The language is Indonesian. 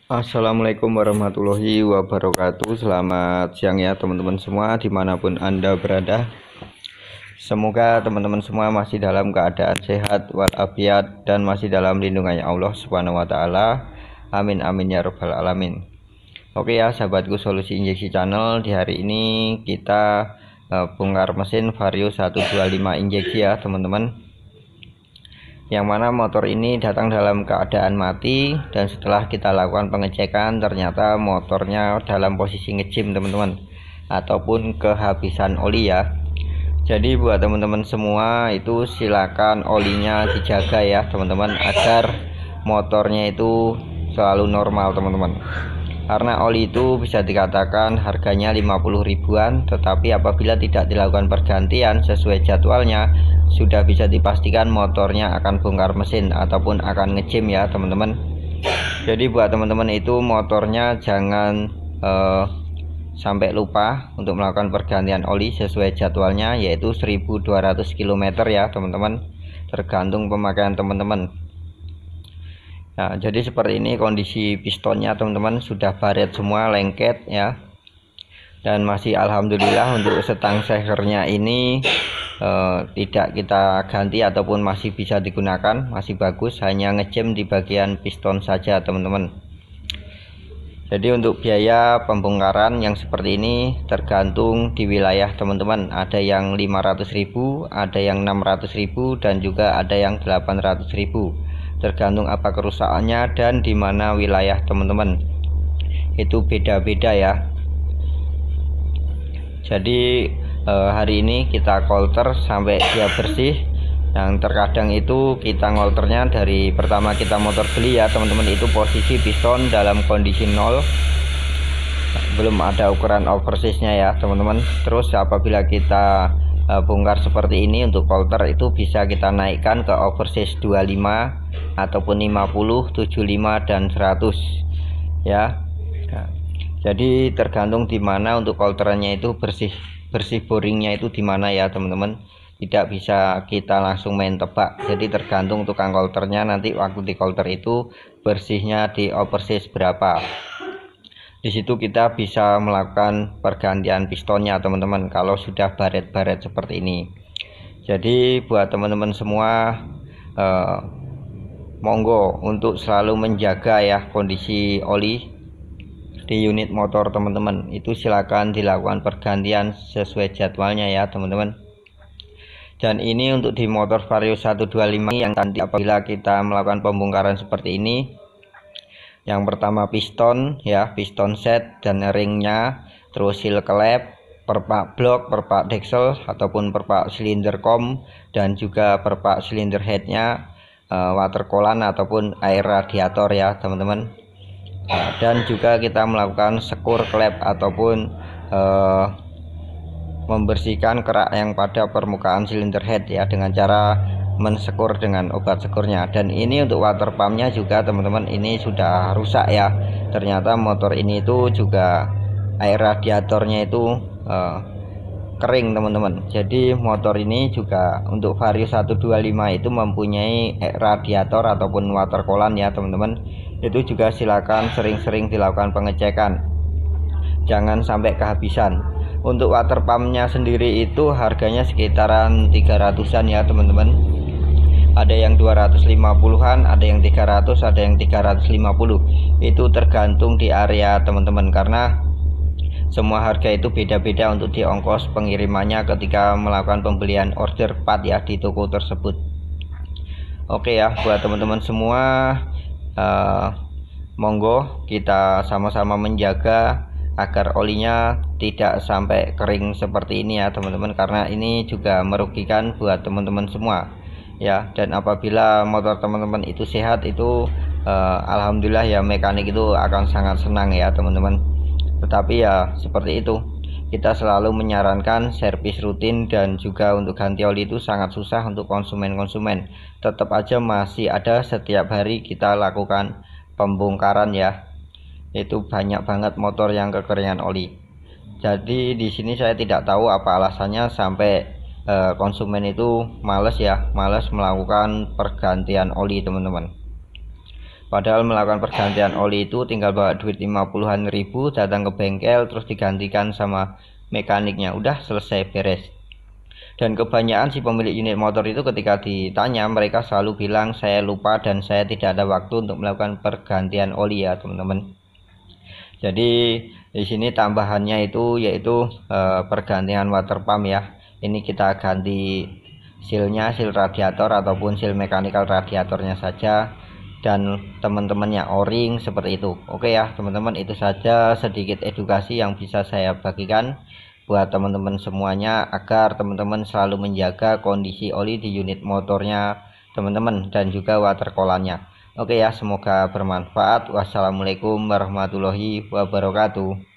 Assalamualaikum warahmatullahi wabarakatuh. Selamat siang ya teman-teman semua dimanapun Anda berada. Semoga teman-teman semua masih dalam keadaan sehat walafiat dan masih dalam lindungannya Allah Subhanahu wa taala. Amin amin ya rabbal alamin. Oke ya sahabatku, Solusi Injeksi Channel, di hari ini kita bongkar mesin Vario 125 injeksi ya teman-teman, yang mana motor ini datang dalam keadaan mati, dan setelah kita lakukan pengecekan ternyata motornya dalam posisi ngejim teman-teman, ataupun kehabisan oli ya. Jadi buat teman-teman semua itu silakan olinya dijaga ya teman-teman, agar motornya itu selalu normal teman-teman. Karena oli itu bisa dikatakan harganya 50 ribuan, tetapi apabila tidak dilakukan pergantian sesuai jadwalnya, sudah bisa dipastikan motornya akan bongkar mesin ataupun akan ngejim ya teman-teman. Jadi buat teman-teman itu motornya jangan sampai lupa untuk melakukan pergantian oli sesuai jadwalnya, yaitu 1200 km ya teman-teman, tergantung pemakaian teman-teman. Nah, jadi seperti ini kondisi pistonnya teman-teman, sudah baret semua, lengket ya. Dan masih alhamdulillah untuk setang sehernya ini tidak kita ganti ataupun masih bisa digunakan, masih bagus, hanya ngejam di bagian piston saja teman-teman. Jadi untuk biaya pembongkaran yang seperti ini tergantung di wilayah teman-teman, ada yang 500.000, ada yang 600.000, dan juga ada yang 800.000, tergantung apa kerusakannya dan di mana wilayah teman-teman, itu beda-beda ya. Jadi hari ini kita kolter sampai dia bersih. Yang terkadang itu kita ngolternya dari pertama kita motor beli ya teman-teman, itu posisi piston dalam kondisi nol, belum ada ukuran oversize-nya ya teman-teman. Terus apabila kita bongkar seperti ini untuk kolter, itu bisa kita naikkan ke oversize 25 ataupun 50, 75 dan 100 ya. Nah, jadi tergantung di mana untuk kolterannya itu bersih boringnya itu di mana ya teman-teman. Tidak bisa kita langsung main tebak. Jadi tergantung tukang kolternya nanti waktu di kolter itu bersihnya di oversize berapa. Di situ kita bisa melakukan pergantian pistonnya teman-teman kalau sudah baret-baret seperti ini. Jadi buat teman-teman semua monggo untuk selalu menjaga ya kondisi oli di unit motor teman-teman, itu silakan dilakukan pergantian sesuai jadwalnya ya teman-teman. Dan ini untuk di motor Vario 125 yang nanti apabila kita melakukan pembongkaran seperti ini, yang pertama piston ya, piston set dan ringnya, terus seal klep, perpak blok, perpak deksel ataupun perpak silinder kom, dan juga perpak silinder headnya, water coolant ataupun air radiator ya teman-teman. Dan juga kita melakukan sekur klep ataupun membersihkan kerak yang pada permukaan silinder head ya, dengan cara mensekur dengan obat sekurnya. Dan ini untuk water pumpnya juga teman-teman, ini sudah rusak ya. Ternyata motor ini itu juga air radiatornya itu kering teman-teman. Jadi motor ini juga untuk Vario 125 itu mempunyai radiator ataupun water coolant ya teman-teman. Itu juga silakan sering-sering dilakukan pengecekan, jangan sampai kehabisan. Untuk water pumpnya sendiri itu harganya sekitaran 300-an ya teman-teman. Ada yang 250-an, ada yang 300, ada yang 350. Itu tergantung di area teman-teman, karena semua harga itu beda-beda untuk di ongkos pengirimannya ketika melakukan pembelian order part ya di toko tersebut. Oke ya, buat teman-teman semua monggo kita sama-sama menjaga agar olinya tidak sampai kering seperti ini ya teman-teman, karena ini juga merugikan buat teman-teman semua ya. Dan apabila motor teman-teman itu sehat, itu alhamdulillah ya, mekanik itu akan sangat senang ya teman-teman. Tetapi ya seperti itu, kita selalu menyarankan servis rutin, dan juga untuk ganti oli itu sangat susah untuk konsumen-konsumen. Tetap aja masih ada setiap hari kita lakukan pembongkaran ya. Itu banyak banget motor yang kekeringan oli. Jadi di sini saya tidak tahu apa alasannya sampai konsumen itu males melakukan pergantian oli teman-teman. Padahal melakukan pergantian oli itu tinggal bawa duit 50-an ribu, datang ke bengkel terus digantikan sama mekaniknya, udah selesai beres. Dan kebanyakan si pemilik unit motor itu ketika ditanya mereka selalu bilang saya lupa dan saya tidak ada waktu untuk melakukan pergantian oli ya teman-teman. Jadi di sini tambahannya itu yaitu pergantian water pump ya. Ini kita ganti sealnya, seal radiator ataupun seal mechanical radiatornya saja, dan teman-temannya o-ring seperti itu. Oke ya teman-teman, itu saja sedikit edukasi yang bisa saya bagikan buat teman-teman semuanya agar teman-teman selalu menjaga kondisi oli di unit motornya teman-teman dan juga water coolant-nya. Oke ya, semoga bermanfaat. Wassalamualaikum warahmatullahi wabarakatuh.